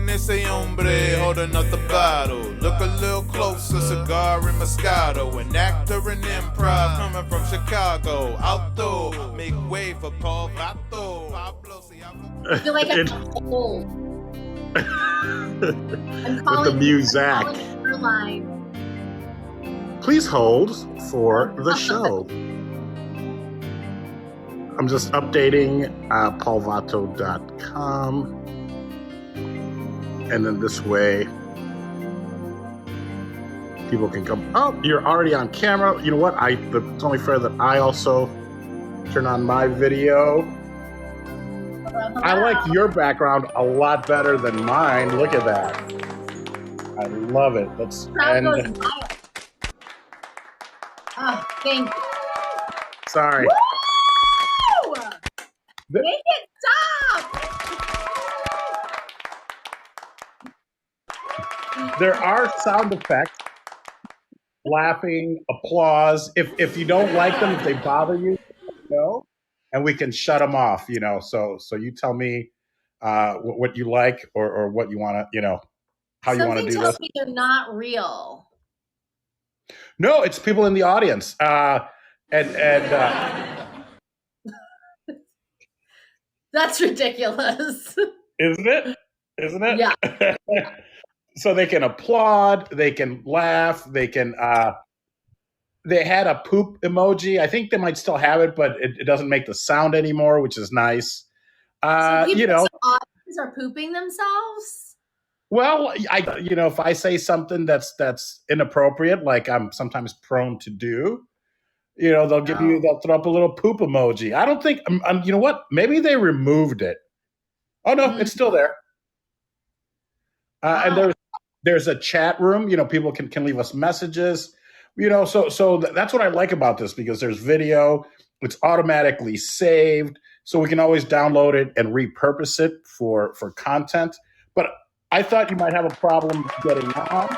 ese hombre holding up the bottle. Look a little closer, cigar and Moscato. An actor in improv coming from Chicago. Auto, make way for Paul Vato. I feel like I'm old. I'm calling with the music. Please hold for the show. I'm just updating paulvato.com. And then this way, people can come. Oh, you're already on camera. You know what? It's only fair that I also turn on my video. Hello. I like your background a lot better than mine. Look at that. I love it. Let's end. Oh, thank you. Sorry. Woo! Make it stop! There are sound effects, laughing, applause. If you don't like them, if they bother you, and we can shut them off. So you tell me what you like or what you want to, how you want to do this. Something tells me they're not real. No, it's people in the audience, That's ridiculous. Isn't it? Yeah. So they can applaud, they can laugh, they can. They had a poop emoji. I think they might still have it, but it doesn't make the sound anymore, which is nice. So people are pooping themselves. Well, if I say something that's inappropriate, like I'm sometimes prone to do, they'll throw up a little poop emoji. I don't think, you know what? Maybe they removed it. Oh no, it's still there. And there's a chat room. People can leave us messages. So that's what I like about this, because there's video. It's automatically saved, so we can always download it and repurpose it for content. But I thought you might have a problem getting on,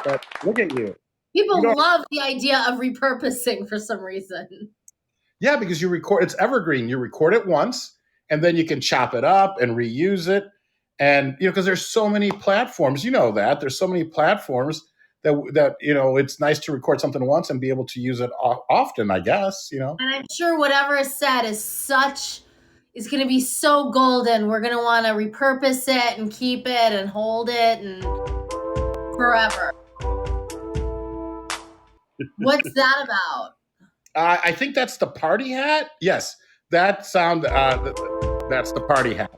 but look at you. People love the idea of repurposing for some reason. Yeah, because you record, it's evergreen. You record it once, and then you can chop it up and reuse it. And, because there's so many platforms, there's so many platforms that it's nice to record something once and be able to use it often, I guess, And I'm sure whatever is said is going to be so golden. We're going to want to repurpose it and keep it and hold it and forever. What's that about? I think that's the party hat. Yes, that sound. That's the party hat.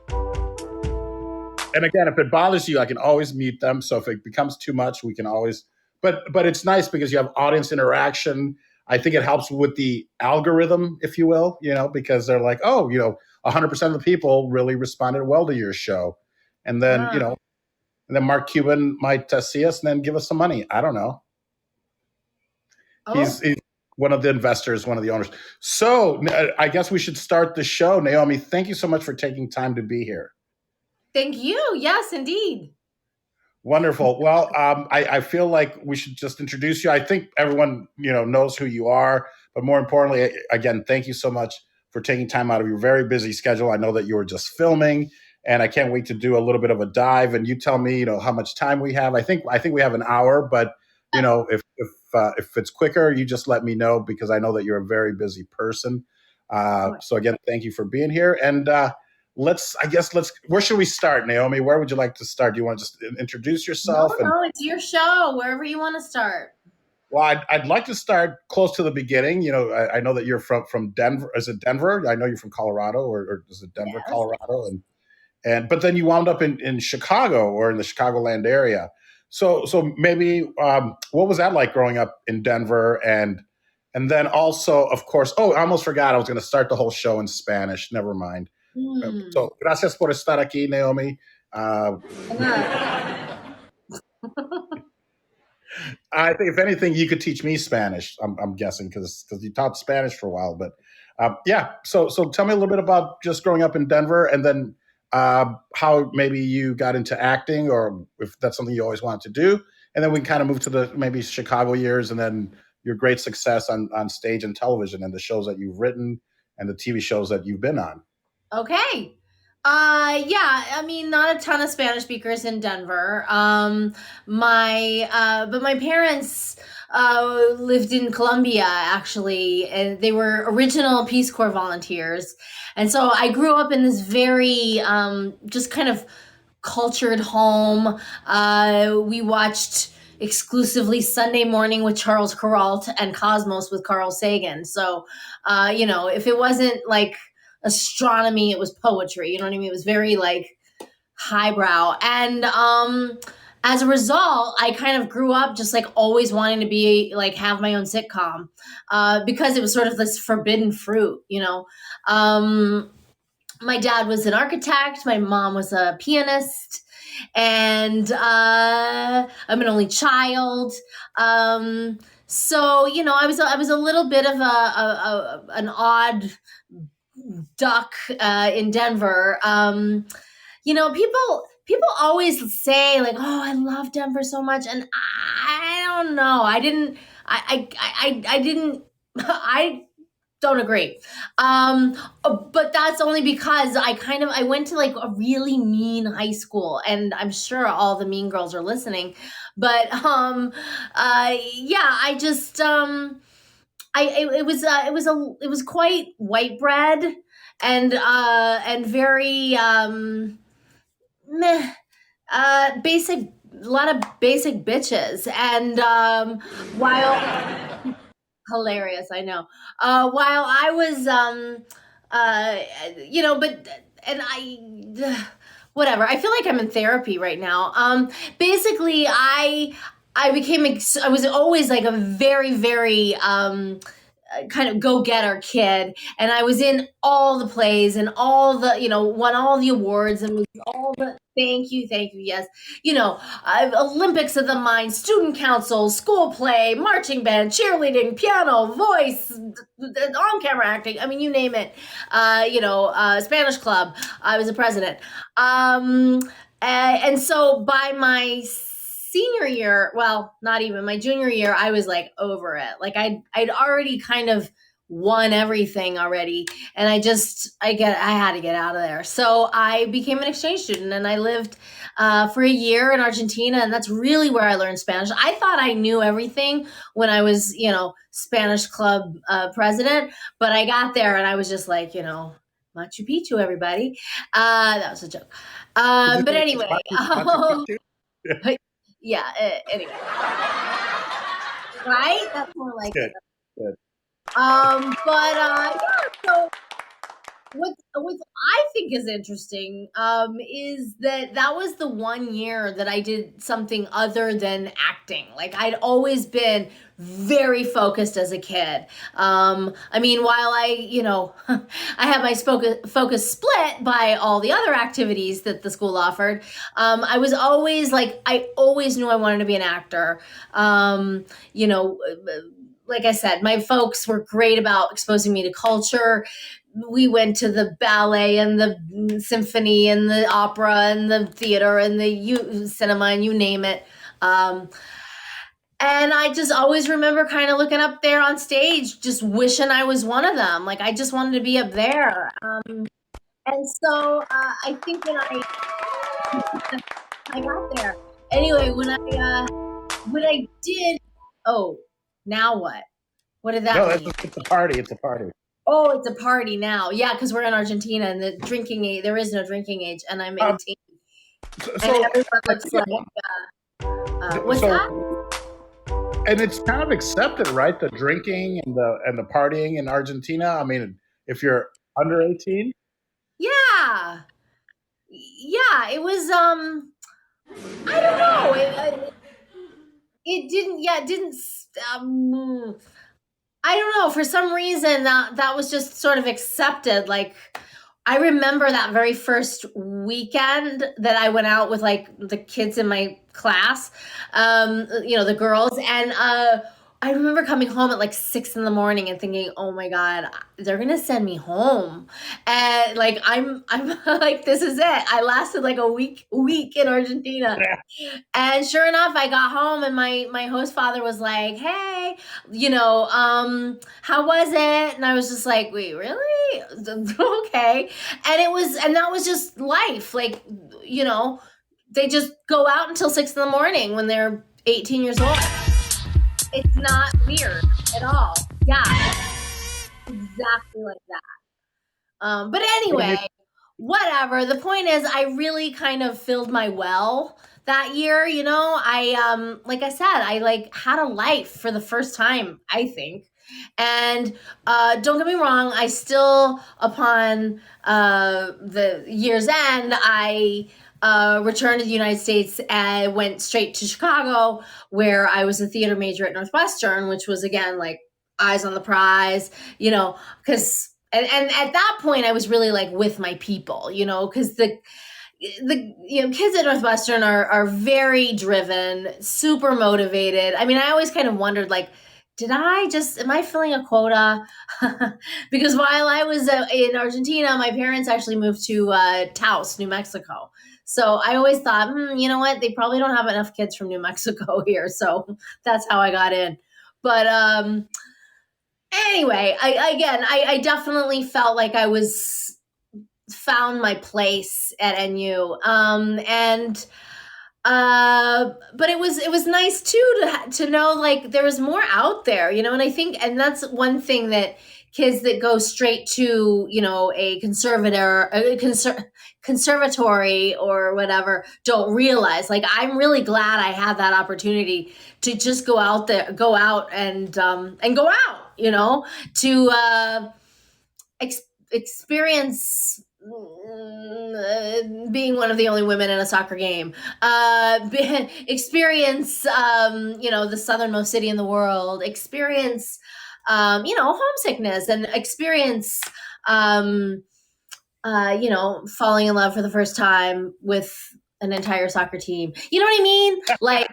And again, if it bothers you, I can always mute them. So if it becomes too much, we can always. But it's nice because you have audience interaction. I think it helps with the algorithm, if you will. Because they're like, 100% of the people really responded well to your show, and then and then Mark Cuban might see us and then give us some money. I don't know. He's one of the investors, one of the owners. So I guess we should start the show. Naomi, thank you so much for taking time to be here. Thank you. Yes, indeed. Wonderful. Well, I feel like we should just introduce you. I think everyone, knows who you are. But more importantly, again, thank you so much for taking time out of your very busy schedule. I know that you were just filming, and I can't wait to do a little bit of a dive. And you tell me, how much time we have. I think we have an hour, but if it's quicker, you just let me know, because I know that you're a very busy person. So again, thank you for being here. And where should we start, Naomi? Where would you like to start? Do you want to just introduce yourself? No, it's your show. Wherever you want to start. Well, I'd like to start close to the beginning. I know that you're from Denver. Is it Denver? I know you're from Colorado, or is it Denver, yes. Colorado? But then you wound up in Chicago, or in the Chicagoland area. So maybe what was that like growing up in Denver? And then also, of course, I almost forgot I was going to start the whole show in Spanish. Never mind. So, gracias por estar aquí, Naomi. I think, if anything, you could teach me Spanish. I'm guessing because you taught Spanish for a while. But yeah, so tell me a little bit about just growing up in Denver, and then how maybe you got into acting, or if that's something you always wanted to do, and then we can kind of move to the maybe Chicago years, and then your great success on stage and television, and the shows that you've written and the TV shows that you've been on. Okay. Yeah, I mean, not a ton of Spanish speakers in Denver. But my parents lived in Colombia actually, and they were original Peace Corps volunteers. And so I grew up in this very just kind of cultured home. We watched exclusively Sunday Morning with Charles Kuralt and Cosmos with Carl Sagan. So, if it wasn't like astronomy, it was poetry. You know what I mean? It was very like highbrow. And as a result, I kind of grew up just like always wanting to be like have my own sitcom because it was sort of this forbidden fruit, My dad was an architect, my mom was a pianist, and I'm an only child. So I was a little bit of an odd duck in Denver. People always say like, "Oh, I love Denver so much," and I don't know. I didn't. I didn't. I don't agree. But that's only because I went to like a really mean high school, and I'm sure all the mean girls are listening. But yeah, I just it was quite white bread and very meh, basic, a lot of basic bitches. And while hilarious, I know. While I was but and I whatever. I feel like I'm in therapy right now. Basically, I was always like a very, very kind of go-getter kid, and I was in all the plays and all the won all the awards and was all the thank you, yes, Olympics of the mind, student council, school play, marching band, cheerleading, piano, voice, on camera acting, I mean, you name it. Spanish club, I was a president. And so by my senior year, well, not even my junior year, I was like over it. Like I'd already kind of won everything already, and I had to get out of there. So I became an exchange student, and I lived for a year in Argentina, and that's really where I learned Spanish. I thought I knew everything when I was, Spanish club president, but I got there and I was just like, Machu Picchu, everybody. That was a joke. But anyway. Yeah. Anyway, right? That's more like Good. it. Good. Yeah. So what I think is interesting is that was the one year that I did something other than acting. Like I'd always been very focused as a kid. I mean, while I had my focus split by all the other activities that the school offered, I was always like, I always knew I wanted to be an actor. Like I said, my folks were great about exposing me to culture. We went to the ballet and the symphony and the opera and the theater and the cinema and you name it. And I just always remember kind of looking up there on stage, just wishing I was one of them. Like I just wanted to be up there. And so I think when I got there. Anyway, when I did, oh, now what? What did that mean? It's a party. It's a party. Oh, it's a party now. Yeah, because we're in Argentina and the drinking age, there is no drinking age, and I'm 18. So and everyone looks like, what's that? And it's kind of accepted, right? The drinking and the partying in Argentina. I mean, if you're under 18. Yeah. Yeah, it was, I don't know. It didn't, I don't know. For some reason, that was just sort of accepted. Like, I remember that very first weekend that I went out with like the kids in my class, the girls, and I remember coming home at like 6 in the morning and thinking, oh my God, they're going to send me home. And like, I'm like, this is it. I lasted like a week in Argentina. And sure enough, I got home and my host father was like, hey, how was it? And I was just like, wait, really? Okay. And that was just life. Like, they just go out until 6 in the morning when they're 18 years old. It's not weird at all. Yeah, exactly like that. But anyway, whatever. The point is, I really kind of filled my well that year. I like I said, I like had a life for the first time, I think. And don't get me wrong, I still, upon the year's end, I returned to the United States and went straight to Chicago, where I was a theater major at Northwestern, which was, again, like eyes on the prize, because and at that point I was really like with my people, because the kids at Northwestern are very driven, super motivated. I mean, I always kind of wondered, like, am I filling a quota? Because while I was in Argentina, my parents actually moved to Taos, New Mexico. So I always thought, you know what? They probably don't have enough kids from New Mexico here. So that's how I got in. But anyway, I definitely felt like I found my place at NU. But it was nice too to know, like, there was more out there, and I think, and that's one thing that kids that go straight to, a conservatory or whatever don't realize. Like, I'm really glad I had that opportunity to just go out and go out, to experience being one of the only women in a soccer game, experience, the southernmost city in the world, experience, homesickness, and experience, falling in love for the first time with an entire soccer team. You know what I mean? Like,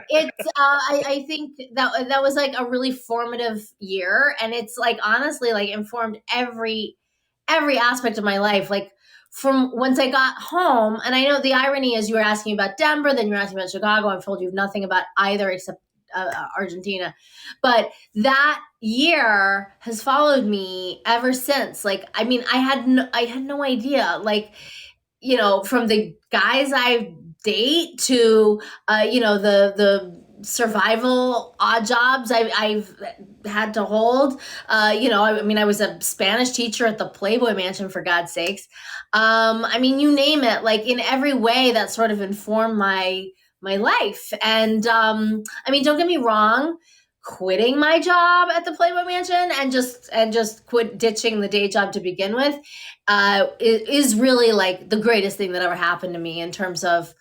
it's, I think that was like a really formative year, and it's like, honestly, like, informed every aspect of my life. Like, from once I got home, and I know the irony is you were asking about Denver, then you were asking about Chicago. I've told you nothing about either except Argentina. But that year has followed me ever since. Like, I mean, I had no idea, like, from the guys I date to, the survival odd jobs I've had to hold. I was a Spanish teacher at the Playboy Mansion, for God's sakes. You name it, like, in every way that sort of informed my life. And don't get me wrong, quitting my job at the Playboy Mansion and just quit ditching the day job to begin with is really like the greatest thing that ever happened to me in terms of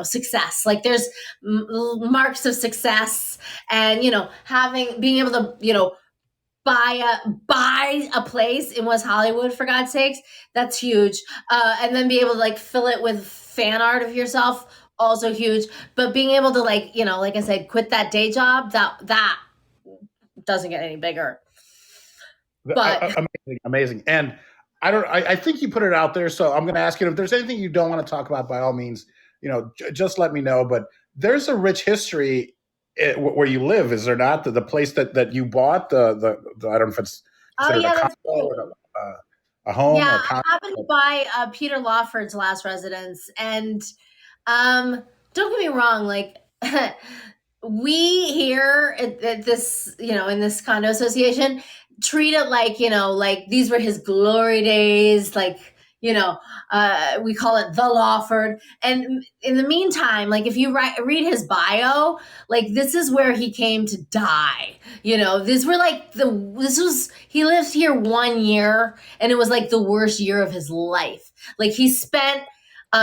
success. Like, there's marks of success, and being able to buy a place in West Hollywood, for God's sakes, that's huge. And then be able to, like, fill it with fan art of yourself, also huge. But being able to, like, like I said, quit that day job, that doesn't get any bigger. But amazing. And I think you put it out there, so I'm going to ask you, if there's anything you don't want to talk about, by all means, just let me know. But there's a rich history where you live, is there not? The place that you bought, the I don't know if it's that's cool. a home. Yeah, I happened to buy Peter Lawford's last residence, and don't get me wrong, like, we here at this, in this condo association, treat it like, like these were his glory days, like, we call it the Lawford. And in the meantime, like, if you read his bio, like, this is where he came to die. He lived here 1 year, and it was like the worst year of his life. Like, he spent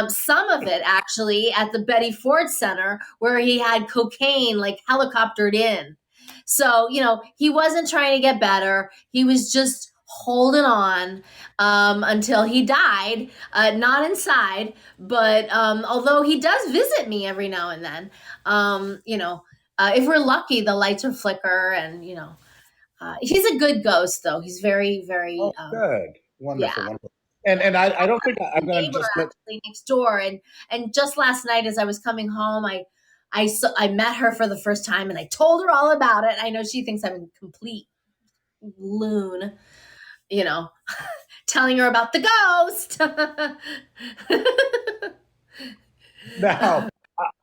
some of it actually at the Betty Ford Center, where he had cocaine, like, helicoptered in. So, he wasn't trying to get better. He was just holding on until he died, not inside, but although he does visit me every now and then, if we're lucky, the lights will flicker, and he's a good ghost, though. He's very, very, Oh, good. yeah. Wonderful, wonderful. And I don't think I'm going to Neighbor just let. actually next door, and just last night as I was coming home, I met her for the first time, and I told her all about it. I know she thinks I'm a complete loon, telling her about the ghost. Now,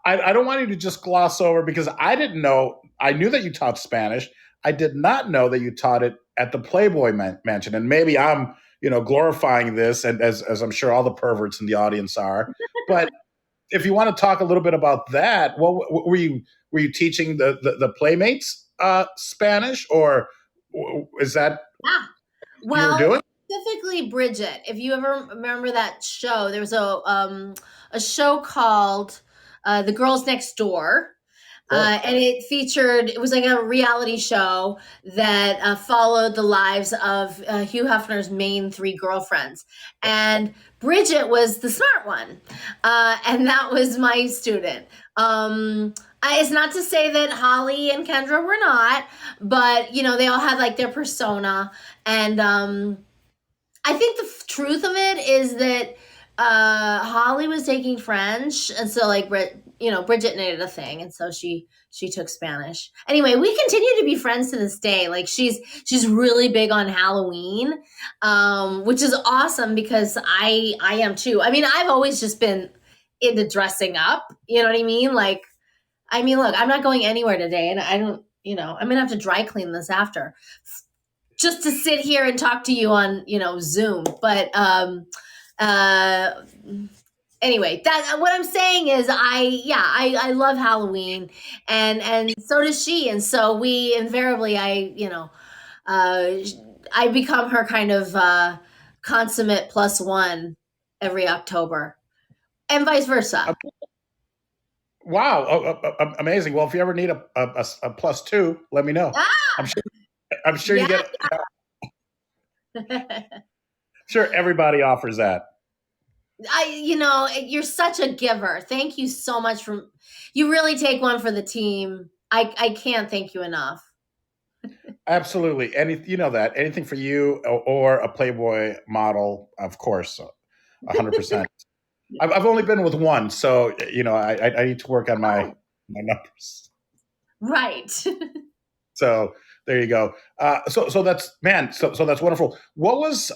I don't want you to just gloss over, because I didn't know. I knew that you taught Spanish. I did not know that you taught it at the Playboy Mansion. And maybe I'm, glorifying this, and as I'm sure all the perverts in the audience are. But if you want to talk a little bit about that, what were you teaching the Playmates Spanish, or is that you were doing? Specifically Bridget. If you ever remember that show, there was a show called The Girls Next Door. And it was like a reality show that followed the lives of Hugh Hefner's main 3 girlfriends. And Bridget was the smart one. And that was my student. It's not to say that Holly and Kendra were not, but, they all had like their persona. And I think the truth of it is that Holly was taking French, and so like Bridget needed a thing, and so she took Spanish. Anyway, we continue to be friends to this day. Like she's really big on Halloween, which is awesome because I am too. I mean, I've always just been into dressing up. You know what I mean? Like, I mean, look, I'm not going anywhere today, and I don't. I'm gonna have to dry clean this after, just to sit here and talk to you on Zoom. But anyway, that what I'm saying is I love Halloween, and so does she, and so we invariably I become her kind of consummate +1 every October, and vice versa. Wow, amazing. Well, if you ever need a +2, let me know. I'm sure you get. Sure, everybody offers that. You're such a giver. Thank you so much you really take one for the team. I can't thank you enough. Absolutely. That anything for you or a Playboy model, of course, 100%. I've only been with one, so I need to work on my numbers. Right. So there you go. So that's wonderful. What was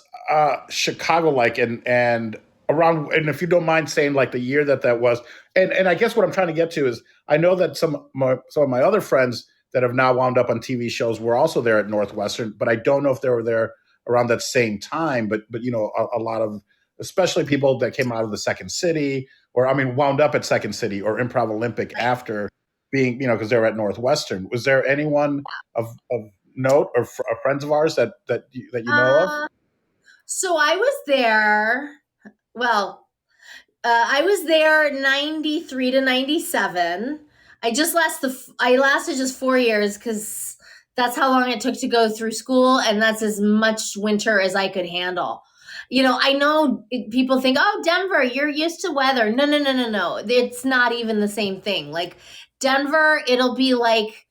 Chicago like, and around, and if you don't mind saying like the year that was, and I guess what I'm trying to get to is, I know that some of my other friends that have now wound up on TV shows were also there at Northwestern, but I don't know if they were there around that same time. But a lot of, especially people that came out of the Second City, or wound up at Second City or ImprovOlympic after being, because they were at Northwestern. Was there anyone of note or friends of ours that you know of? So I was there. Well, I was there 93 to 97. I lasted just 4 years because that's how long it took to go through school, and that's as much winter as I could handle. I know people think, oh, Denver, you're used to weather. No. It's not even the same thing. Like Denver, it'll be like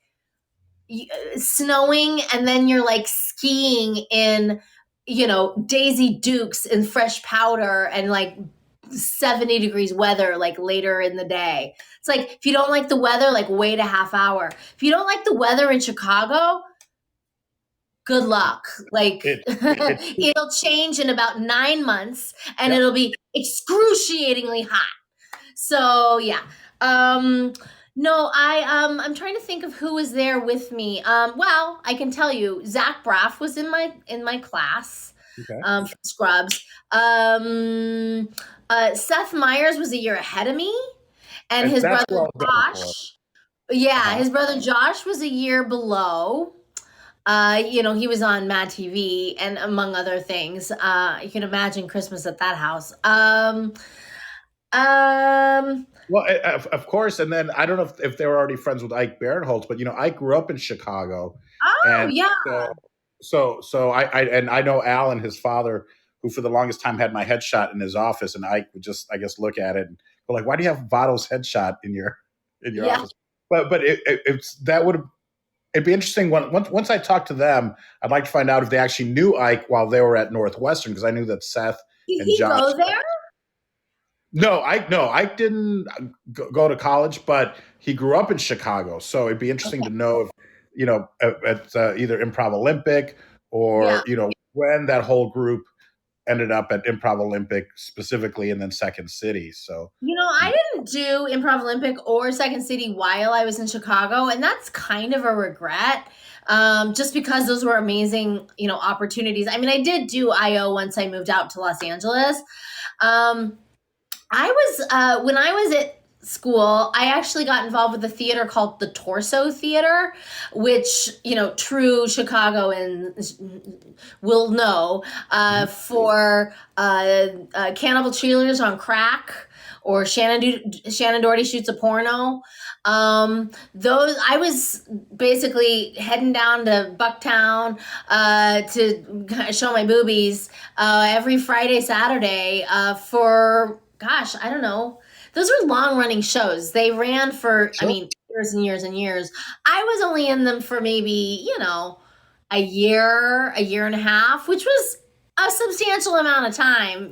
snowing, and then you're like skiing in, Daisy Dukes and fresh powder and like 70 degrees weather, like later in the day. It's like, if you don't like the weather, like wait a half hour. If you don't like the weather in Chicago, good luck. Like it'll change in about 9 months, and it'll be excruciatingly hot. So yeah. No, I'm trying to think of who was there with me. Well, I can tell you, Zach Braff was in my class. Okay. For Scrubs. Seth Meyers was a year ahead of me, and his brother Josh. Yeah, his brother Josh was a year below. He was on Mad TV, and among other things. You can imagine Christmas at that house. Well, of course, and then I don't know if they were already friends with Ike Barinholtz, but Ike grew up in Chicago. Oh, yeah. So I know Al and his father, who for the longest time had my headshot in his office, and Ike would just, I guess, look at it and go like, "Why do you have Vato's headshot in your office?" but it'd be interesting once I talk to them. I'd like to find out if they actually knew Ike while they were at Northwestern, because I knew that Seth Did and he Josh. go there? No, Ike didn't go to college, but he grew up in Chicago. So it'd be interesting to know if, at either ImprovOlympic or, when that whole group ended up at ImprovOlympic specifically, and then Second City. So, I didn't do ImprovOlympic or Second City while I was in Chicago, and that's kind of a regret. Just because those were amazing, opportunities. I mean, I did do IO once I moved out to Los Angeles. When I was at school, I actually got involved with a theater called the Torso Theater, which, true Chicagoans will know, for Cannibal Cheerleaders on Crack, or Shannon Doherty Shoots a Porno. I was basically heading down to Bucktown to show my boobies every Friday, Saturday for, gosh, I don't know. Those were long-running shows. They ran for, Sure. Years and years and years. I was only in them for maybe, a year and a half, which was a substantial amount of time,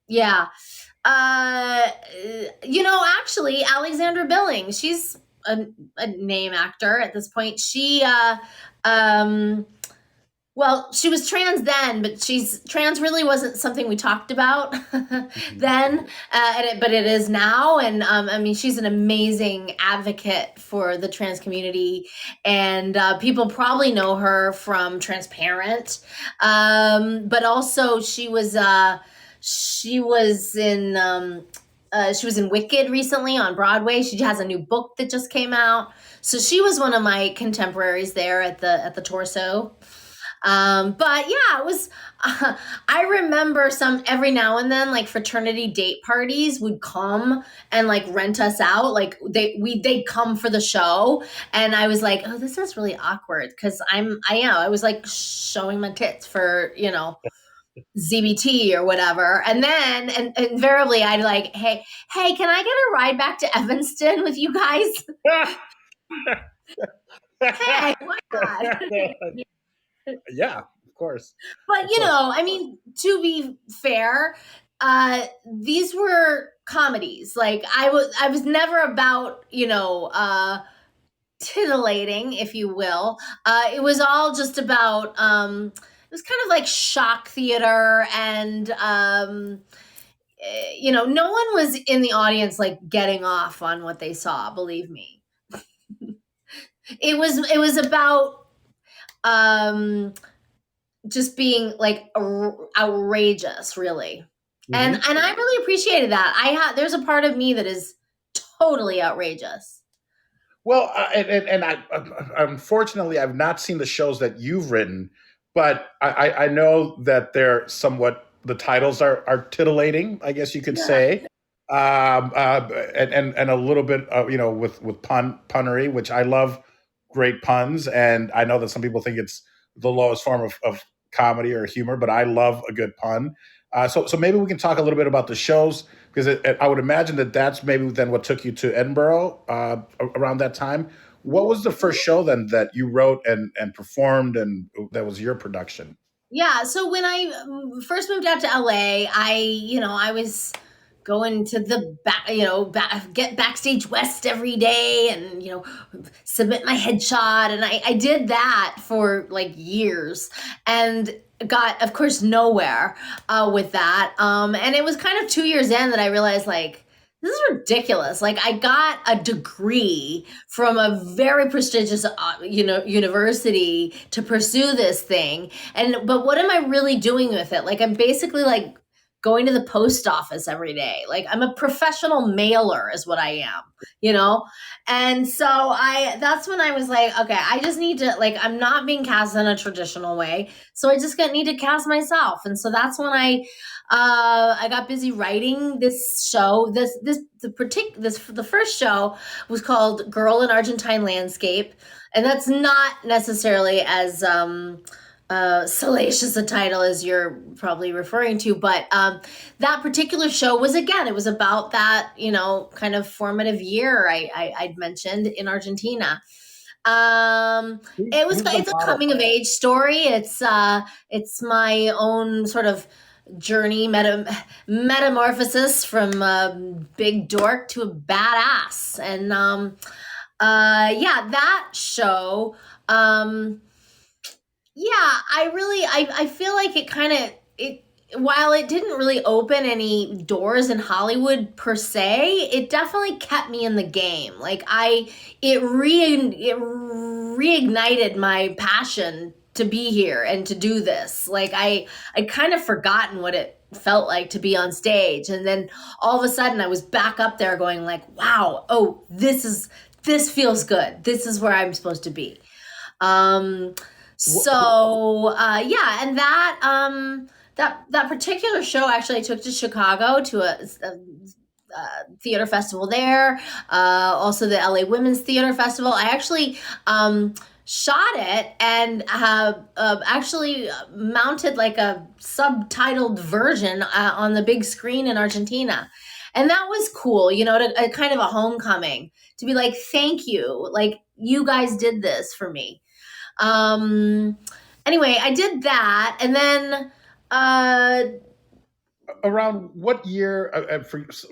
yeah. Actually, Alexandra Billings, she's a name actor at this point. She, she was trans then, but trans really wasn't something we talked about then, but it is now. And she's an amazing advocate for the trans community, and people probably know her from Transparent, but also she was in Wicked recently on Broadway. She has a new book that just came out. So she was one of my contemporaries there at the Torso. But yeah, it was, I remember every now and then, like, fraternity date parties would come and like rent us out. Like they'd come for the show. And I was like, oh, this is really awkward. Cause I was like showing my tits for, ZBT or whatever. And then, and invariably I'd like, hey, can I get a ride back to Evanston with you guys? Hey, why not? Yeah, of course. But, to be fair, these were comedies. Like I was never about, titillating, if you will. It was all just about, it was kind of like shock theater, and no one was in the audience like getting off on what they saw, believe me. It was about just being like outrageous, really. Mm-hmm. And I really appreciated that. There's a part of me that is totally outrageous. Well, and I unfortunately I've not seen the shows that you've written, but I know that they're somewhat, the titles are titillating, I guess you could say, and a little bit with punnery, which I love. Great puns, and I know that some people think it's the lowest form of comedy or humor, but I love a good pun. So maybe we can talk a little bit about the shows, because I would imagine that that's maybe then what took you to Edinburgh around that time. What was the first show then that you wrote and performed, and that was your production? Yeah, so when I first moved out to LA, I was going to the back, get Backstage West every day, and submit my headshot, and I did that for like years, and got, of course, nowhere with that. And it was kind of 2 years in that I realized, like, this is ridiculous. Like, I got a degree from a very prestigious, university to pursue this thing, but what am I really doing with it? Like, I'm basically like going to the post office every day. Like, I'm a professional mailer is what I am, And so that's when I was like, okay, I just need to, like, I'm not being cast in a traditional way. So I just need to cast myself. And so that's when I got busy writing this show. The first show was called Girl in Argentine Landscape. And that's not necessarily as, salacious a title as you're probably referring to, but that particular show was, again, it was about that, kind of formative year I'd mentioned in Argentina. Who's the It's a model? coming of age story. It's my own sort of journey, metamorphosis from a big dork to a badass. And yeah, that show, yeah, I feel like while it didn't really open any doors in Hollywood per se, it definitely kept me in the game. Like it reignited my passion to be here and to do this. Like I'd kind of forgotten what it felt like to be on stage. And then all of a sudden I was back up there going like, wow, oh, this feels good. This is where I'm supposed to be. So yeah, and that particular show actually I took to Chicago to a theater festival there. Also the LA Women's Theater Festival. I actually shot it and actually mounted like a subtitled version on the big screen in Argentina. And that was cool, to kind of a homecoming, to be like, thank you. Like, you guys did this for me. Anyway, I did that. And then, around what year,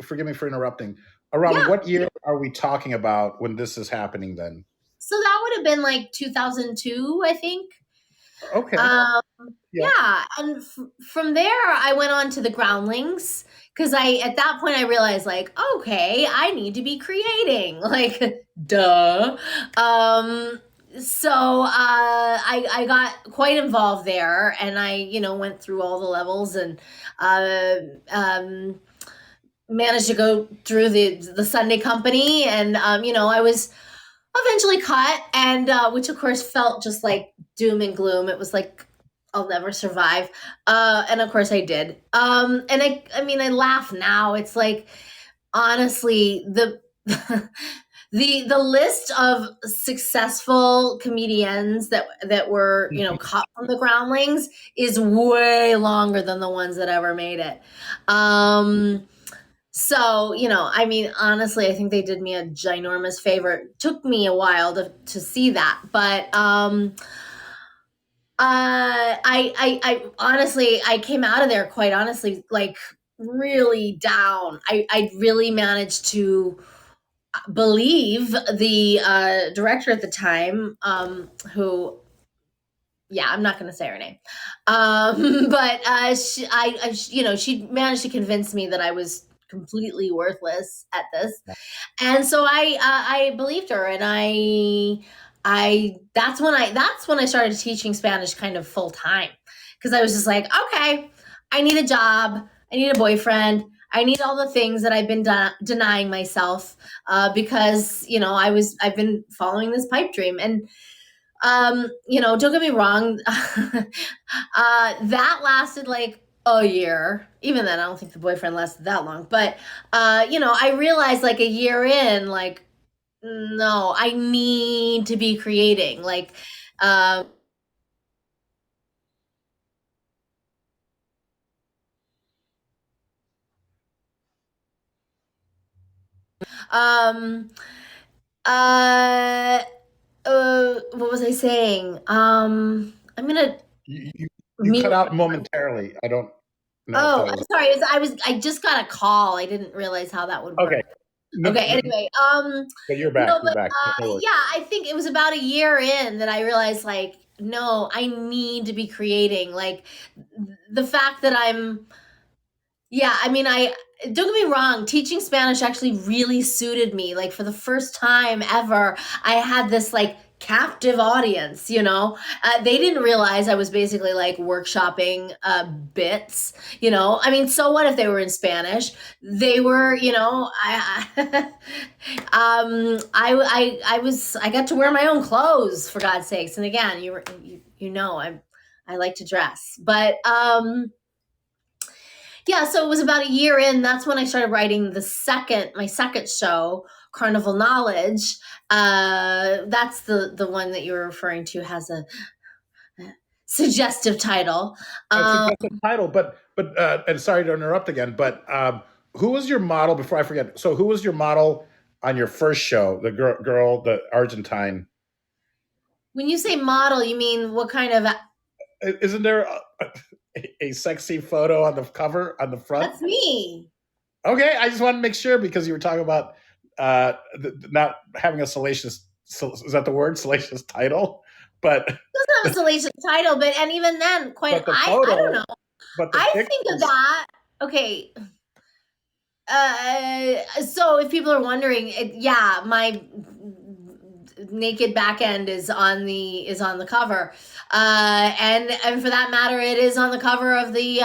forgive me for interrupting, around what year are we talking about when this is happening then? So that would have been like 2002, I think. Okay. Yeah. And from there, I went on to the Groundlings because at that point, I realized like, okay, I need to be creating, like, duh. So I got quite involved there, and I went through all the levels and managed to go through the Sunday company, and I was eventually cut, and which of course felt just like doom and gloom. It was like, I'll never survive, and of course I did. And I laugh now. It's like, honestly, the the list of successful comedians that were caught from the Groundlings is way longer than the ones that ever made it. So honestly, I think they did me a ginormous favor. It took me a while to see that, but I honestly, I came out of there quite honestly like really down. I really managed to believe the director at the time, who, yeah, I'm not going to say her name, but she managed to convince me that I was completely worthless at this, and so I believed her, and that's when I started teaching Spanish kind of full time, because I was just like, okay, I need a job, I need a boyfriend, I need all the things that I've been denying myself, because I've been following this pipe dream, and don't get me wrong, that lasted like a year. Even then, I don't think the boyfriend lasted that long, but I realized like a year in, like, no, I need to be creating, like, um uh what was I saying? I'm gonna You cut out momentarily. I don't know. Oh, I'm sorry. I just got a call. I didn't realize how that would work. Okay. Okay. Anyway, But you're back. You're back. yeah, I think it was about a year in that I realized, like, no, I need to be creating. Like, the fact that I don't get me wrong, teaching Spanish actually really suited me. Like, for the first time ever, I had this like captive audience, they didn't realize I was basically like workshopping bits, so what if they were in Spanish? They were, I got to wear my own clothes, for God's sakes. And again, I like to dress, but yeah, so it was about a year in. That's when I started writing my second show, Carnival Knowledge. That's the one that you're referring to, has suggestive title. Suggestive title, but and sorry to interrupt again, but who was your model before I forget? So who was your model on your first show? The girl, the Argentine. When you say model, you mean what kind of? Isn't there a sexy photo on the cover on the front? That's me. Okay, I just wanted to make sure because you were talking about not having a salacious. Is that the word? Salacious title, but It doesn't have a salacious title, and even then, I don't know. I think of that. Okay. So if people are wondering, my naked back end is on the cover, and for that matter, it is on the cover of the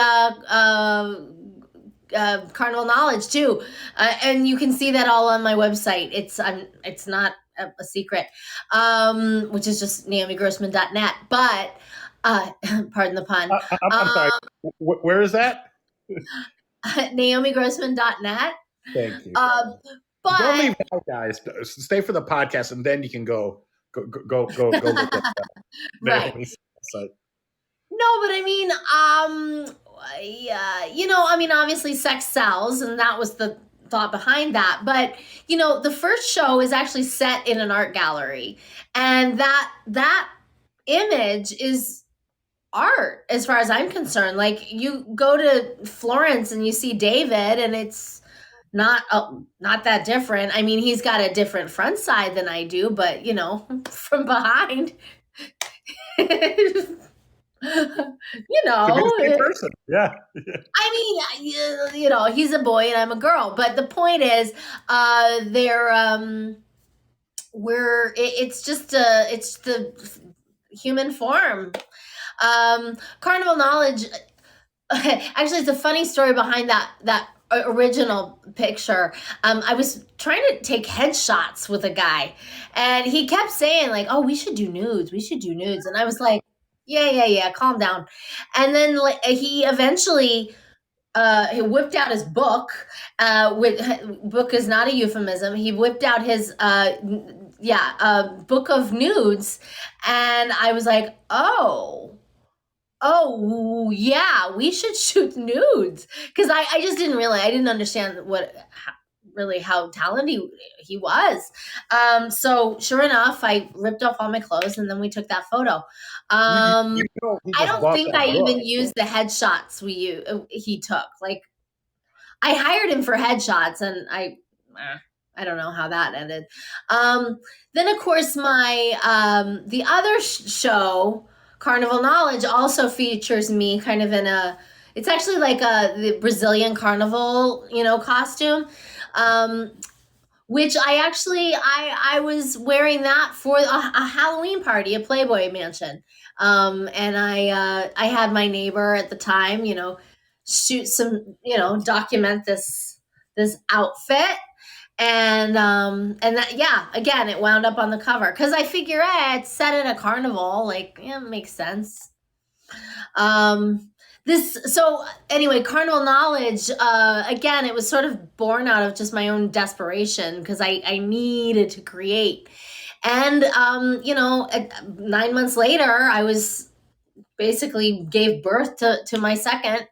Carnival Knowledge too, and you can see that all on my website. It's not a secret, which is just naomigrossman.net. But pardon the pun. I'm sorry. Where is that? naomigrossman.net. Thank you. But don't leave out, guys. Stay for the podcast, and then you can go look at that. Right. No, but I mean, obviously sex sells, and that was the thought behind that. But, the first show is actually set in an art gallery, and that image is art as far as I'm concerned. Like, you go to Florence and you see David, and it's not that different. I mean, he's got a different front side than I do, but from behind, person. Yeah. I mean, he's a boy and I'm a girl, but the point is, it's the human form. Carnival Knowledge, actually, it's a funny story behind that original picture. I was trying to take headshots with a guy, and he kept saying like, "Oh, we should do nudes. And I was like, yeah, calm down. And then he eventually he whipped out his book. Book is not a euphemism. He whipped out his book of nudes, and I was like, oh yeah, we should shoot nudes, because I just didn't realize, I didn't understand how talented he was. So sure enough, I ripped off all my clothes, and then we took that photo. I don't think I even used the headshots he took. Like, I hired him for headshots, and I don't know how that ended. Then of course my the other show, Carnival Knowledge, also features me kind of in it's actually like the Brazilian carnival, costume. Which I was wearing that for a Halloween party, a Playboy Mansion. And I had my neighbor at the time, shoot some, document this outfit. And that, again, it wound up on the cover, because I figure it's set in a carnival, like, it makes sense. So anyway, Carnival Knowledge, again, it was sort of born out of just my own desperation, because I needed to create. And, 9 months later, I was basically gave birth to my second.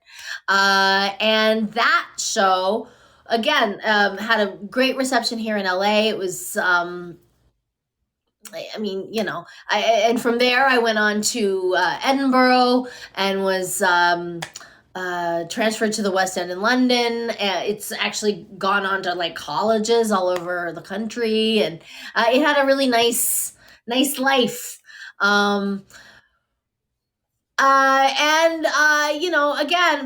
And that show, again, had a great reception here in LA. It was, and from there I went on to Edinburgh and was transferred to the West End in London. It's actually gone on to like colleges all over the country, and it had a really nice life. Again,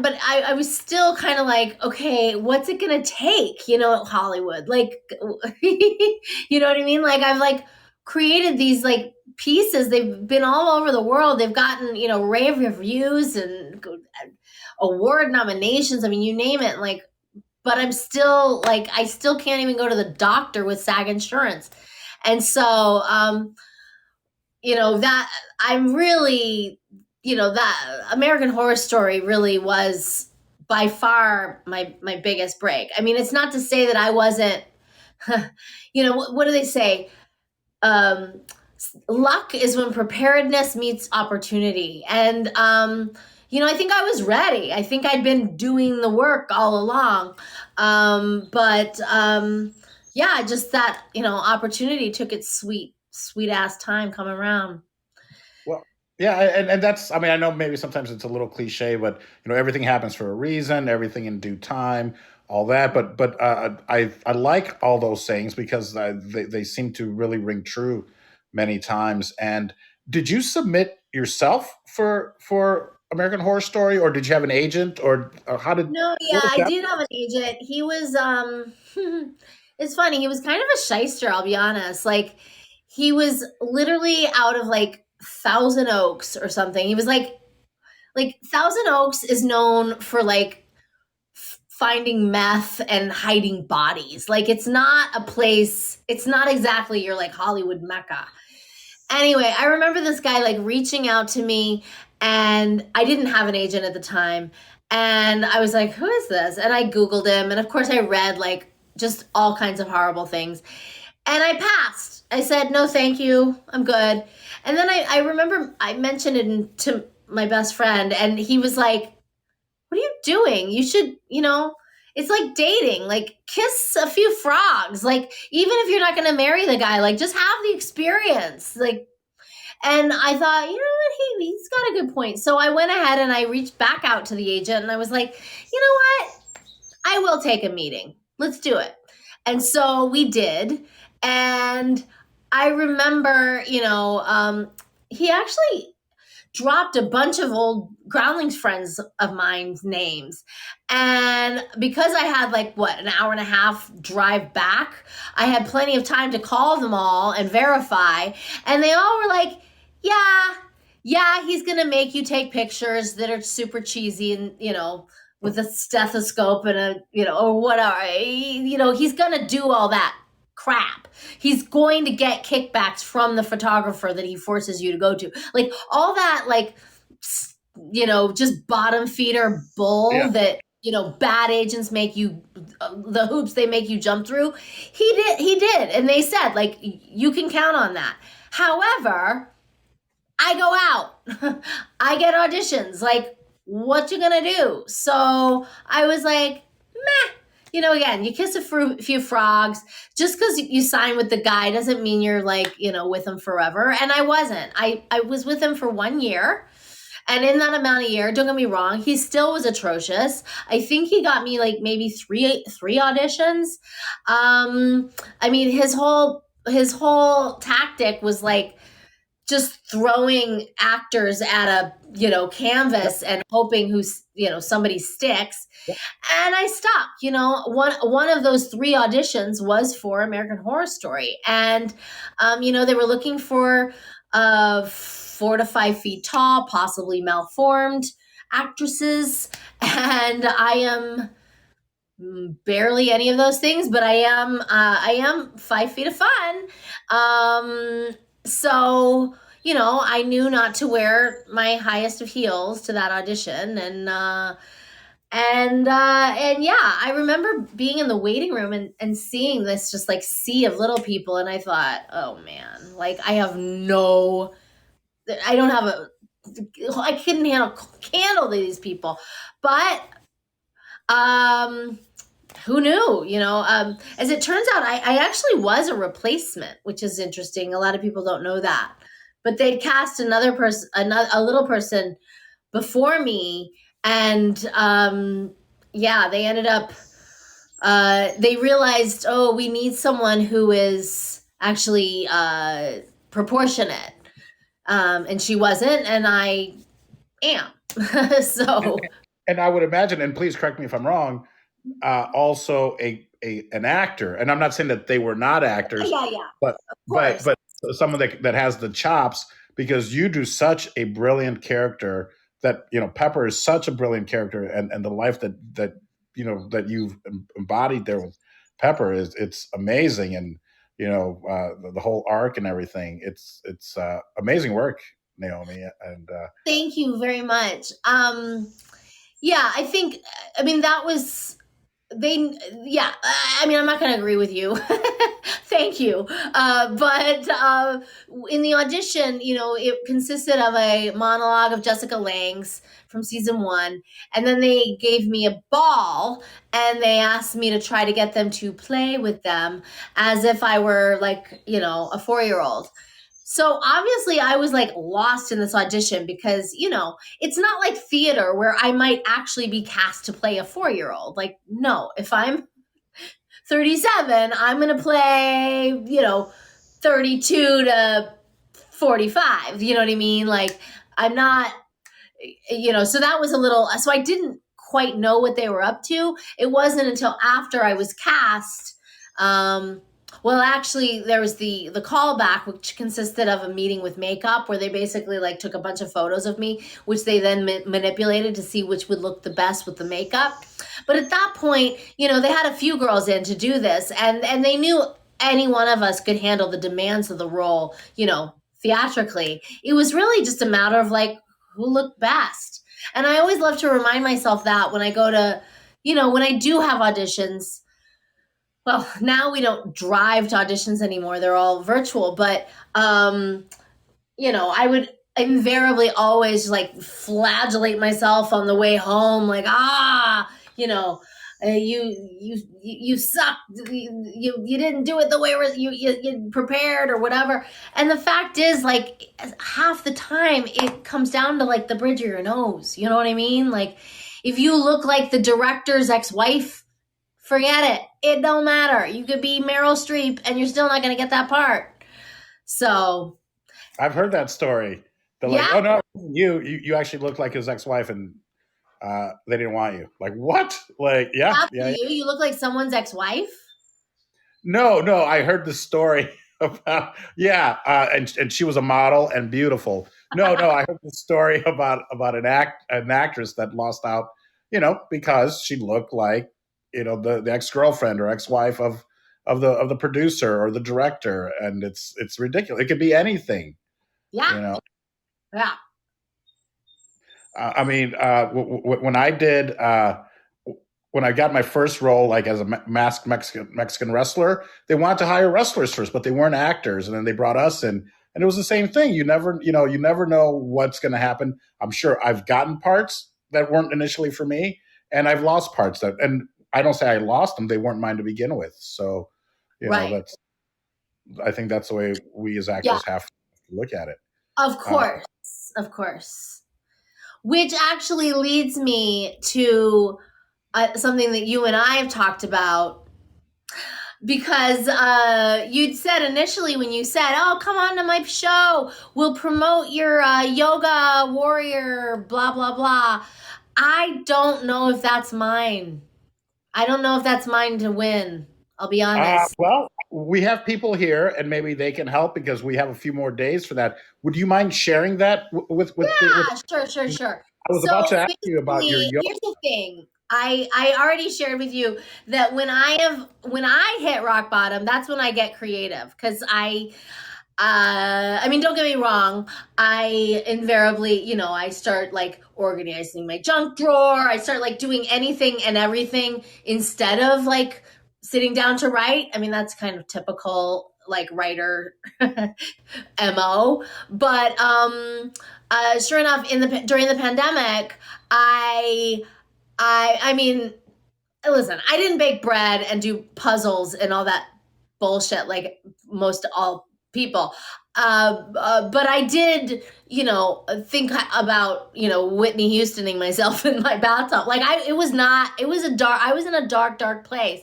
but I was still kind of like, okay, what's it gonna take, Hollywood, like, you know what I mean? Like, I've like created these like pieces. They've been all over the world. They've gotten, rave reviews and award nominations. I mean, you name it. Like, but I'm still like, I still can't even go to the doctor with SAG insurance. And so, that I'm really, that American Horror Story really was by far my biggest break. I mean, it's not to say that I wasn't, what do they say? luck is when preparedness meets opportunity. And, I think I was ready. I think I'd been doing the work all along. Yeah, just that, opportunity took its sweet, sweet ass time coming around. Well, yeah, and that's, I mean, I know maybe sometimes it's a little cliche, but everything happens for a reason, everything in due time, all that. But I like all those sayings because they seem to really ring true many times. And did you submit yourself for American Horror Story, or did you have an agent, or how did? No, yeah, What was I that? did have an agent. He was it's funny, he was kind of a shyster, I'll be honest. Like he was literally out of like Thousand Oaks or something. He was like Thousand Oaks is known for like finding meth and hiding bodies. Like it's not a place, it's not exactly your like Hollywood Mecca. Anyway, I remember this guy like reaching out to me, and I didn't have an agent at the time. And I was like, who is this? And I Googled him. And of course, I read like just all kinds of horrible things. And I passed. I said, no, thank you. I'm good. And then I remember I mentioned it to my best friend, and he was like, what are you doing? You should, it's like dating, like kiss a few frogs. Like, even if you're not going to marry the guy, like just have the experience. Like, and I thought, you know what, he's got a good point. So I went ahead and I reached back out to the agent and I was like, you know what? I will take a meeting. Let's do it. And so we did. And I remember, he actually dropped a bunch of old Groundlings friends of mine's names. And because I had like, an hour and a half drive back, I had plenty of time to call them all and verify. And they all were like, yeah, he's going to make you take pictures that are super cheesy and, with a stethoscope and or whatever, he's going to do all that crap. He's going to get kickbacks from the photographer that he forces you to go to. Like all that, like, just bottom feeder bull that, bad agents make you, the hoops they make you jump through. He did. And they said, like, you can count on that. However, I go out, I get auditions, like, what you gonna do? So I was like, meh. Again, you kiss a few frogs. Just because you sign with the guy doesn't mean you're like, with him forever. And I wasn't. I was with him for 1 year. And in that amount of year, don't get me wrong, he still was atrocious. I think he got me like maybe three auditions. I mean, his whole tactic was like just throwing actors at a canvas and hoping somebody sticks. And I stopped. One of those 3 auditions was for American Horror Story, and they were looking for 4 to 5 feet tall, possibly malformed actresses, and I am barely any of those things, but I am 5 feet of fun. So, I knew not to wear my highest of heels to that audition. And yeah, I remember being in the waiting room and seeing this just like sea of little people. And I thought, oh man, like I couldn't handle these people, but, who knew, as it turns out, I actually was a replacement, which is interesting. A lot of people don't know that, but they cast a little person before me. And, they ended up, they realized, we need someone who is actually, proportionate. And she wasn't, and I am. So. And I would imagine, and please correct me if I'm wrong, also an actor, and I'm not saying that they were not actors, but someone that has the chops, because you do such a brilliant character that Pepper is such a brilliant character, and the life that you've embodied there with Pepper it's amazing, and the whole arc and everything. It's amazing work, Naomi, and thank you very much. I think, that was. I'm not going to agree with you. Thank you. But in the audition, it consisted of a monologue of Jessica Lange's from season 1. And then they gave me a ball and they asked me to try to get them to play with them as if I were like, a 4-year-old. So obviously I was like lost in this audition because, it's not like theater where I might actually be cast to play a 4-year-old. Like, no, if I'm 37, I'm going to play, 32 to 45. You know what I mean? Like, I'm not, so that was so I didn't quite know what they were up to. It wasn't until after I was cast. Well, actually, there was the callback, which consisted of a meeting with makeup where they basically like took a bunch of photos of me, which they then manipulated to see which would look the best with the makeup. But at that point, they had a few girls in to do this, and they knew any one of us could handle the demands of the role, theatrically. It was really just a matter of like who looked best. And I always love to remind myself that when I go to, when I do have auditions. Well, now we don't drive to auditions anymore. They're all virtual. But, I would invariably always like flagellate myself on the way home. Like, you suck. You didn't do it the way you prepared or whatever. And the fact is, like, half the time it comes down to like the bridge of your nose. You know what I mean? Like, if you look like the director's ex-wife, forget it. It don't matter. You could be Meryl Streep and you're still not going to get that part. So I've heard that story. They're like, oh no, you actually look like his ex-wife and they didn't want you. Like, what? Like, yeah. You look like someone's ex-wife? No, I heard the story about, and she was a model and beautiful. No, I heard the story about an actress that lost out, because she looked like, the ex-girlfriend or ex-wife of the producer or the director, and it's ridiculous. It could be anything. Yeah. Yeah. When I did when I got my first role, like as a masked Mexican wrestler, they wanted to hire wrestlers first, but they weren't actors, and then they brought us in, and it was the same thing. You never know what's going to happen. I'm sure I've gotten parts that weren't initially for me, and I've lost parts and I don't say I lost them; they weren't mine to begin with. So, I think that's the way we as actors have to look at it. Of course. Which actually leads me to something that you and I have talked about, because you'd said initially when you said, "Oh, come on to my show. We'll promote your yoga warrior, blah, blah, blah." I don't know if that's mine. I don't know if that's mine to win. I'll be honest. Well, we have people here, and maybe they can help because we have a few more days for that. Would you mind sharing that with? Sure. I was about to ask you about your yoga. Here's the thing. I already shared with you that when I hit rock bottom, that's when I get creative, because don't get me wrong. I invariably, I start like organizing my junk drawer. I start like doing anything and everything instead of like sitting down to write. I mean, that's kind of typical like writer MO. But sure enough, during the pandemic, listen, I didn't bake bread and do puzzles and all that bullshit like most all people. But I did, think about, Whitney Houstoning myself in my bathtub. Like I was in a dark place.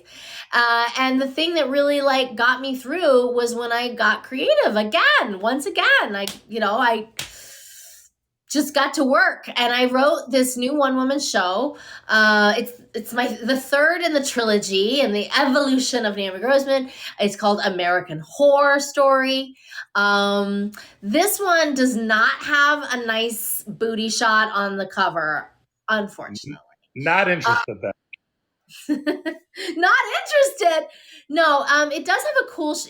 And the thing that really like got me through was when I got creative once again, I just got to work, and I wrote this new one-woman show. It's the third in the trilogy and the evolution of Naomi Grossman. It's called American Horror Story. This one does not have a nice booty shot on the cover, unfortunately. Not interested then. Not interested. No, it does have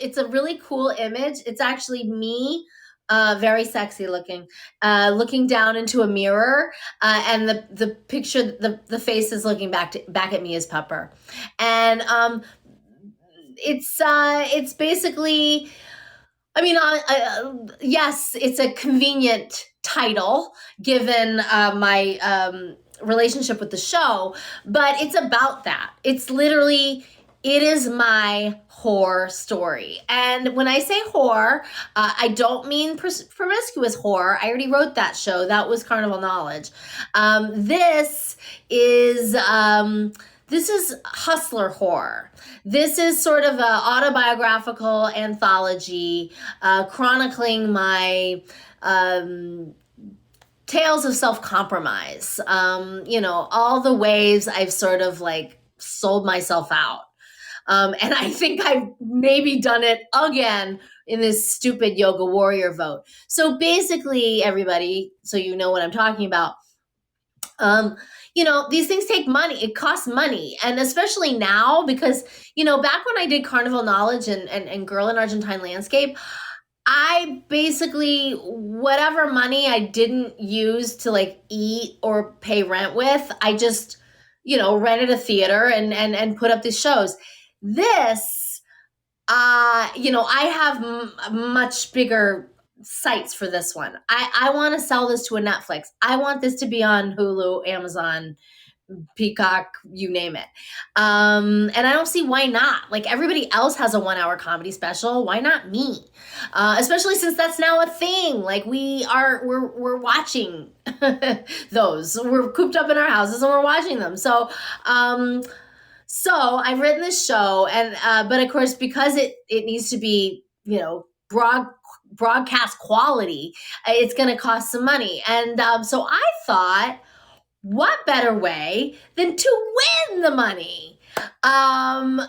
it's a really cool image. It's actually me. Very sexy looking, looking down into a mirror, and the picture, the face is looking back at me as Pepper, and it's basically, I mean, yes, it's a convenient title given my relationship with the show, but it's about that. It's literally, it is my whore story. And when I say whore, I don't mean promiscuous whore. I already wrote that show. That was Carnival Knowledge. This is hustler horror. This is sort of an autobiographical anthology chronicling my tales of self-compromise. All the ways I've sort of like sold myself out. And I think I've maybe done it again in this stupid yoga warrior vote. So basically, everybody, so you know what I'm talking about, these things take money. It costs money. And especially now, because, back when I did Carnival Knowledge and Girl in Argentine Landscape, I basically, whatever money I didn't use to like eat or pay rent with, I just, rented a theater and put up these shows. This, I have much bigger sites for this one. I want to sell this to a Netflix. I want this to be on Hulu, Amazon, Peacock, you name it. And I don't see why not. Like, everybody else has a 1-hour comedy special. Why not me? Especially since that's now a thing. Like, we're watching those. We're cooped up in our houses and we're watching them. So I've written this show, and but of course, because it needs to be, broadcast quality, it's going to cost some money. And so I thought, what better way than to win the money? I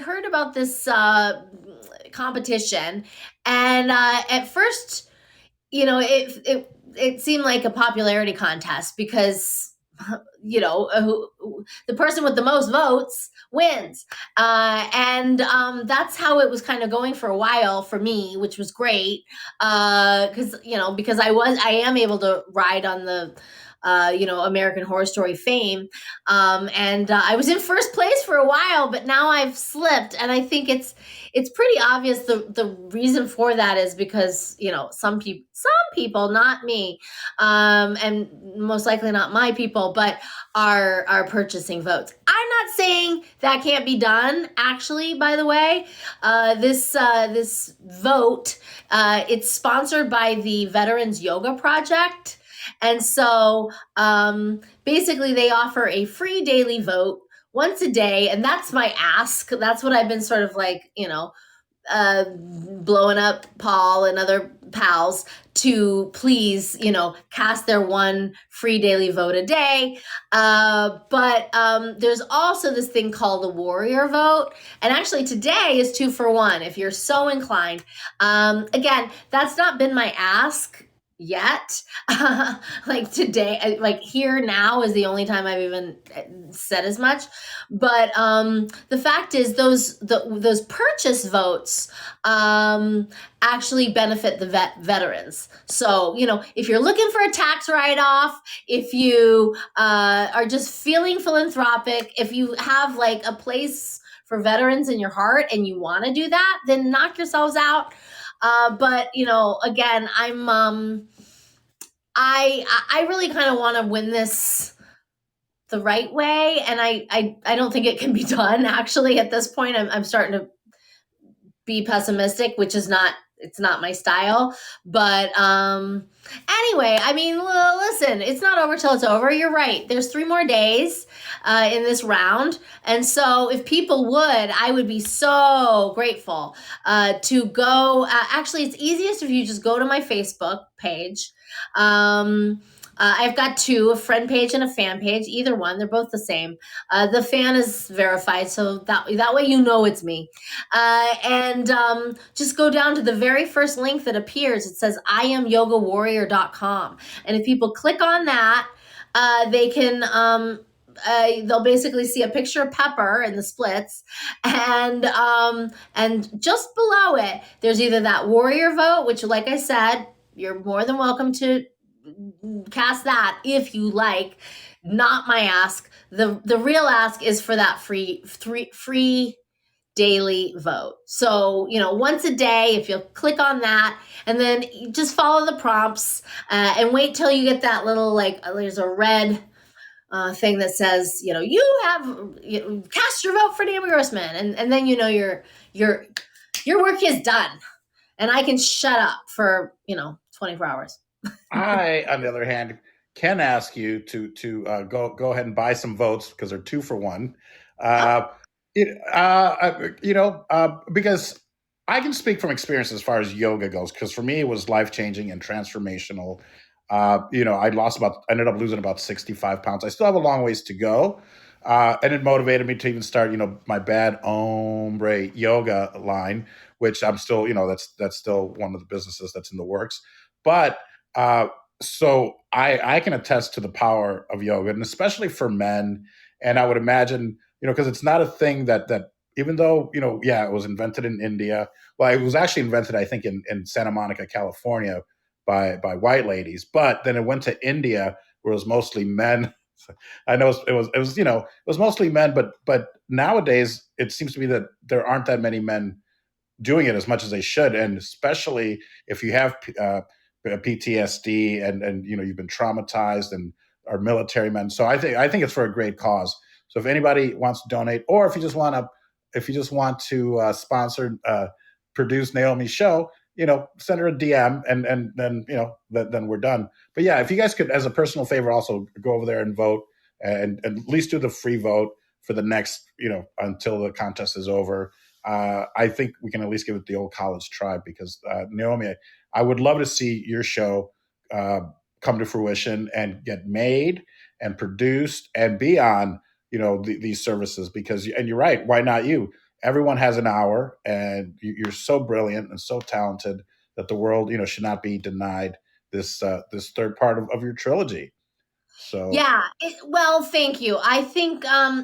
heard about this competition, and at first, it seemed like a popularity contest because, the person with the most votes wins. And that's how it was kind of going for a while for me, which was great. Because I am able to ride on the, American Horror Story fame. And I was in first place for a while, but now I've slipped. And I think it's pretty obvious the reason for that is because, some people, not me, and most likely not my people, but are purchasing votes. I'm not saying that can't be done, actually, by the way. This vote, it's sponsored by the Veterans Yoga Project. And so basically they offer a free daily vote once a day. And that's my ask. That's what I've been sort of like, blowing up Paul and other pals to please, cast their one free daily vote a day. But there's also this thing called the warrior vote. And actually today is 2 for 1 if you're so inclined. Again, that's not been my ask yet. Like today, like here now is the only time I've even said as much. But the fact is those purchase votes actually benefit the veterans. So, if you're looking for a tax write-off, if you are just feeling philanthropic, if you have like a place for veterans in your heart and you want to do that, then knock yourselves out. But again, I really kind of want to win this the right way, and I don't think it can be done. Actually, at this point, I'm starting to be pessimistic, which is it's not my style. But anyway, I mean, listen, it's not over till it's over. You're right. There's 3 more days in this round. And so if people would, I would be so grateful to go. Actually, it's easiest if you just go to my Facebook page. I've got 2, a friend page and a fan page, either one. They're both the same. The fan is verified, so that way it's me. And just go down to the very first link that appears. It says IamYogaWarrior.com. And if people click on that, they can they'll basically see a picture of Pepper in the splits, and just below it, there's either that warrior vote, which, like I said, you're more than welcome to cast that if you like. Not my ask. The real ask is for that free daily vote. So, once a day, if you'll click on that and then you just follow the prompts and wait till you get that little, there's a red thing that says, you have cast your vote for Naomi Grossman. And then, your work is done and I can shut up for, 24 hours. I, on the other hand, can ask you to go ahead and buy some votes because they're 2 for 1. Because I can speak from experience as far as yoga goes. Because for me, it was life changing and transformational. I ended up losing about 65 pounds. I still have a long ways to go. And it motivated me to even start, my bad hombre yoga line, which I'm still, that's still one of the businesses that's in the works. But so I can attest to the power of yoga, and especially for men. And I would imagine, because it's not a thing that even though, it was invented in India. Well, it was actually invented, I think, in Santa Monica, California by white ladies. But then it went to India where it was mostly men. I know it was mostly men, but nowadays it seems to be that there aren't that many men doing it as much as they should, and especially if you have PTSD and you've been traumatized and are military men. So I think it's for a great cause. So if anybody wants to donate, or if you just want to sponsor, produce Naomi's show, send her a DM and then then we're done. But yeah, if you guys could, as a personal favor, also go over there and vote and at least do the free vote for the next, until the contest is over. I think we can at least give it the old college try because Naomi, I would love to see your show come to fruition and get made and produced and be on, these services because, and you're right, why not you? Everyone has an hour and you're so brilliant and so talented that the world, should not be denied this third part of your trilogy. So yeah, well, thank you. I think,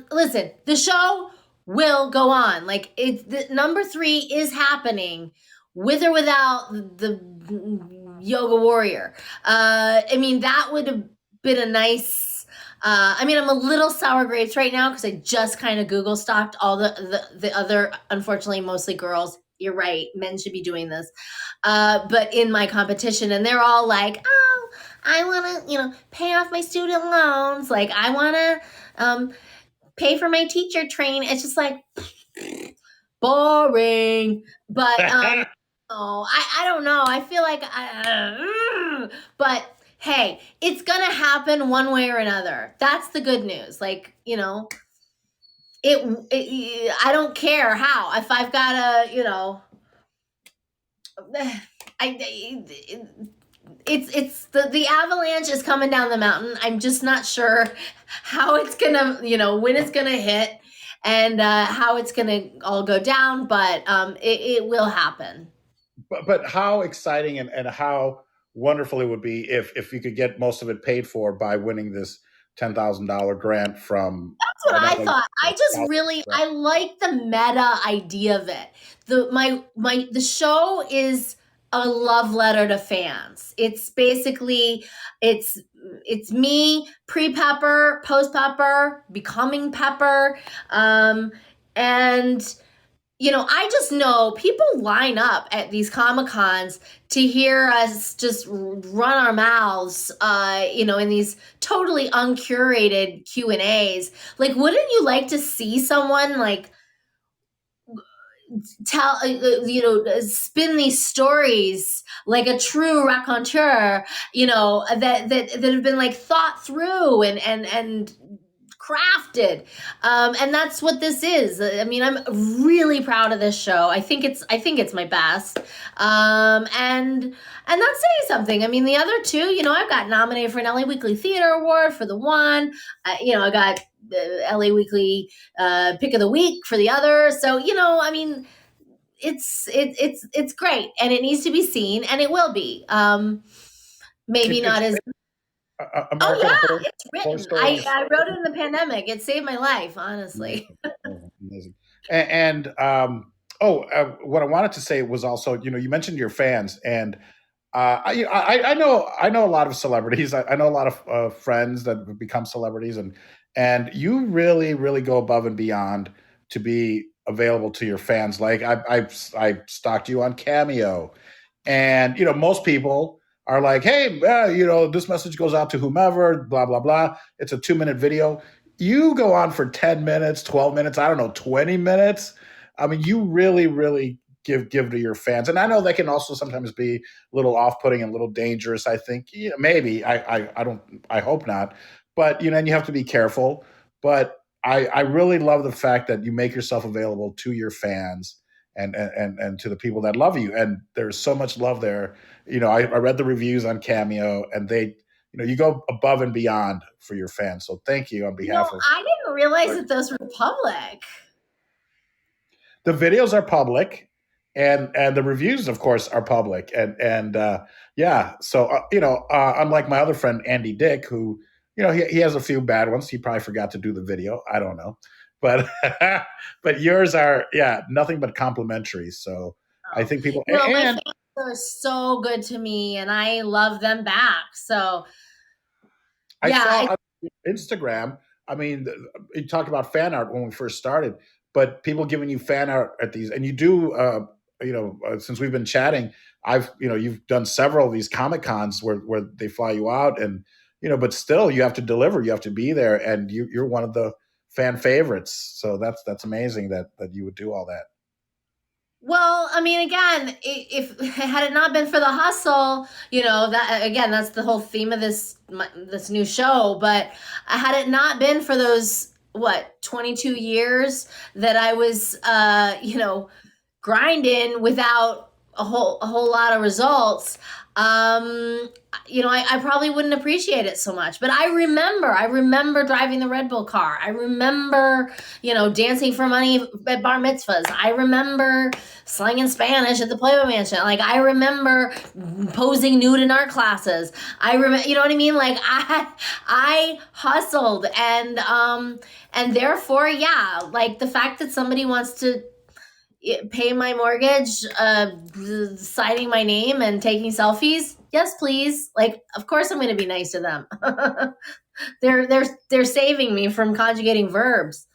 listen, the show will go on. Like the number 3 is happening with or without the yoga warrior. That would have been a nice, I'm a little sour grapes right now because I just kind of Google stalked all the other, unfortunately, mostly girls. You're right. Men should be doing this. But in my competition, and they're all like, oh, I want to, pay off my student loans. Like I want to, pay for my teacher train. It's just like boring. But I don't know. I feel like but hey, it's gonna happen one way or another. That's the good news. Like, I don't care how. If I've got it's the avalanche is coming down the mountain. I'm just not sure how it's gonna, when it's gonna hit and how it's gonna all go down, but it will happen. But how exciting and how wonderful it would be if you could get most of it paid for by winning this $10,000 grant from. That's what I thought. I like the meta idea of it. The show is a love letter to fans. It's basically it's me pre-Pepper, post-Pepper, becoming Pepper, and I just know people line up at these Comic-Cons to hear us just run our mouths, in these totally uncurated Q&As. Like, wouldn't you like to see someone like tell, spin these stories like a true raconteur, that have been like thought through and crafted, and that's what this is. I'm really proud of this show. I think it's my best, and that's saying something. The other 2, I've got nominated for an LA Weekly Theater Award for the one. I got the LA Weekly Pick of the Week for the other. So it's great, and it needs to be seen, and it will be. Maybe not as. It's written. I wrote it in the pandemic. It saved my life, honestly. Amazing. And what I wanted to say was also, you mentioned your fans, and I know a lot of celebrities. I know a lot of friends that have become celebrities, and you really, really go above and beyond to be available to your fans. Like I stalked you on Cameo, and most people are like, hey, this message goes out to whomever, blah blah blah. It's a 2-minute video. You go on for 10 minutes, 12 minutes, I don't know, 20 minutes. I mean, you really, really give to your fans. And I know that can also sometimes be a little off-putting and a little dangerous, I think. Maybe. I hope not. But and you have to be careful. But I really love the fact that you make yourself available to your fans and to the people that love you. And there's so much love there. I read the reviews on Cameo, and they you go above and beyond for your fans. So thank you on behalf of. I didn't realize that those were public. The videos are public, and the reviews, of course, are public. And yeah, so unlike my other friend Andy Dick, who he has a few bad ones. He probably forgot to do the video. I don't know, but but yours are nothing but complimentary. So I think people. Well, my fans are so good to me, and I love them back. So I saw on Instagram. I mean, you talked about fan art when we first started, but people giving you fan art at these, and you do, since we've been chatting, you've done several of these Comic Cons where they fly you out, and but still you have to deliver, you have to be there, and you're one of the fan favorites. So that's amazing that you would do all that. Well, I mean, again, if had it not been for the hustle, that again, that's the whole theme of this new show. But had it not been for those 22 years that I was, grinding without a whole lot of results, I probably wouldn't appreciate it so much. But I remember driving the Red Bull car. I remember, dancing for money at bar mitzvahs. I remember slanging Spanish at the Playboy Mansion. Like, I remember posing nude in art classes. I remember, you know what I mean? Like, I hustled, and therefore, like the fact that somebody wants to pay my mortgage, signing my name and taking selfies, yes, please. Like, of course I'm going to be nice to them. They're saving me from conjugating verbs.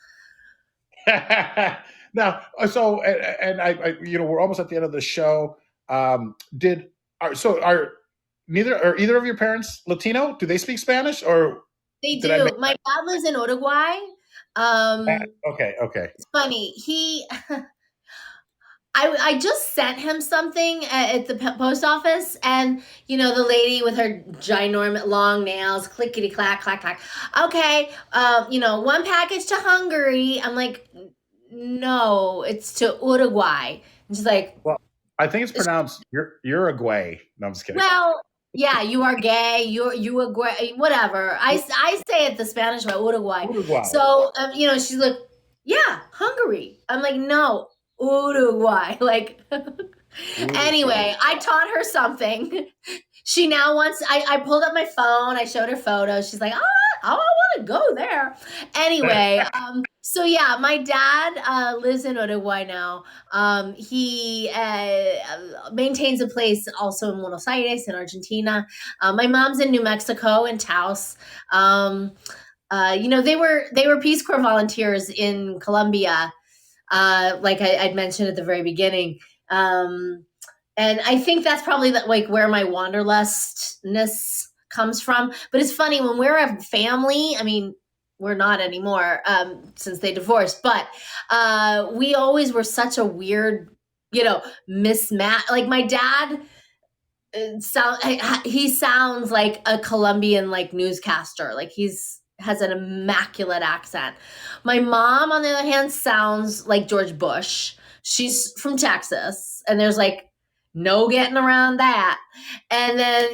Now, so and I we're almost at the end of the show. Are either of your parents Latino? Do they speak Spanish, or they do? My dad lives in Uruguay. Okay. It's funny. I just sent him something at the post office, and the lady with her ginormous long nails, clickety clack, clack clack. Okay, one package to Hungary. I'm like, no, it's to Uruguay. And she's like, well, I think it's pronounced Uruguay. No, I'm just kidding. Well, yeah, you are gay. You are gay. Whatever. I say it the Spanish way, Uruguay. So she's like, yeah, Hungary. I'm like, no. Uruguay. Like, anyway, I taught her something. She now wants, I pulled up my phone, I showed her photos. She's like, I want to go there. Anyway, so yeah, my dad lives in Uruguay now. He maintains a place also in Buenos Aires in Argentina. My mom's in New Mexico in Taos. They were Peace Corps volunteers in Colombia. Like I'd mentioned at the very beginning. And I think that's probably where my wanderlustness comes from. But it's funny, when we're a family, I mean, we're not anymore, since they divorced, but, we always were such a weird, mismatch. Like, my dad, he sounds like a Colombian, newscaster. Like, has an immaculate accent. My mom, on the other hand, sounds like George Bush. She's from Texas, and there's no getting around that. And then,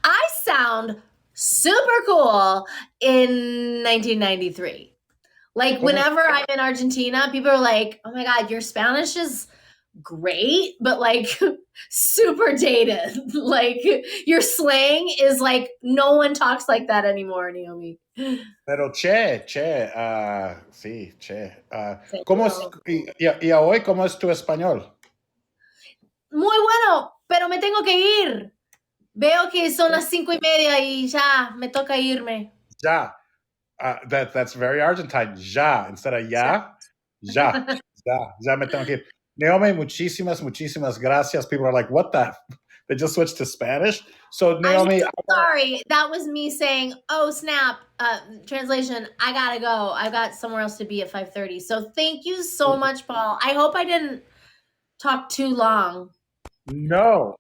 I sound super cool in 1993. Whenever I'm in Argentina, people are like, oh my God, your Spanish is great, but super dated. Your slang is no one talks like that anymore, Naomi. Pero sí, che. ¿Cómo es? Y hoy, ¿cómo es tu español? Muy bueno, pero me tengo que ir. Veo que son las 5:30 y ya me toca irme. Ya. That's very Argentine. Ya instead of ya. Ya. Ya me tengo que ir. Naomi, muchísimas gracias. People are like, what the? They just switched to Spanish. So Naomi, sorry, that was me saying, "Oh snap!" Translation: I gotta go. I got somewhere else to be at 5:30. So thank you so much, Paul. I hope I didn't talk too long. No.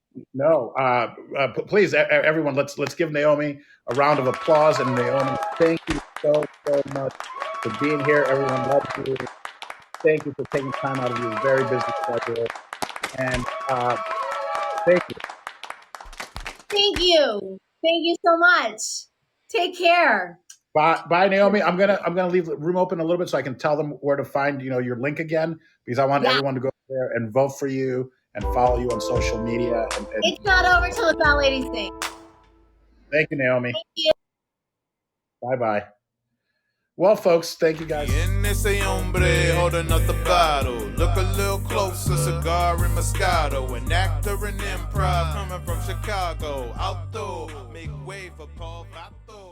Please, everyone, let's give Naomi a round of applause. And Naomi, thank you so much for being here. Everyone loves you. Thank you for taking time out of your very busy schedule. And thank you. Thank you. Thank you so much. Take care. Bye, Naomi. I'm gonna leave the room open a little bit so I can tell them where to find your link again, because I want everyone to go there and vote for you and follow you on social media. And it's not over till the Bell Ladies thing. Thank you, Naomi. Thank you. Bye. Well, folks, thank you guys. En ese hombre holding up the bottle. Look a little closer, cigar and Moscato. An actor in improv coming from Chicago. Auto, make way for Paul Vato.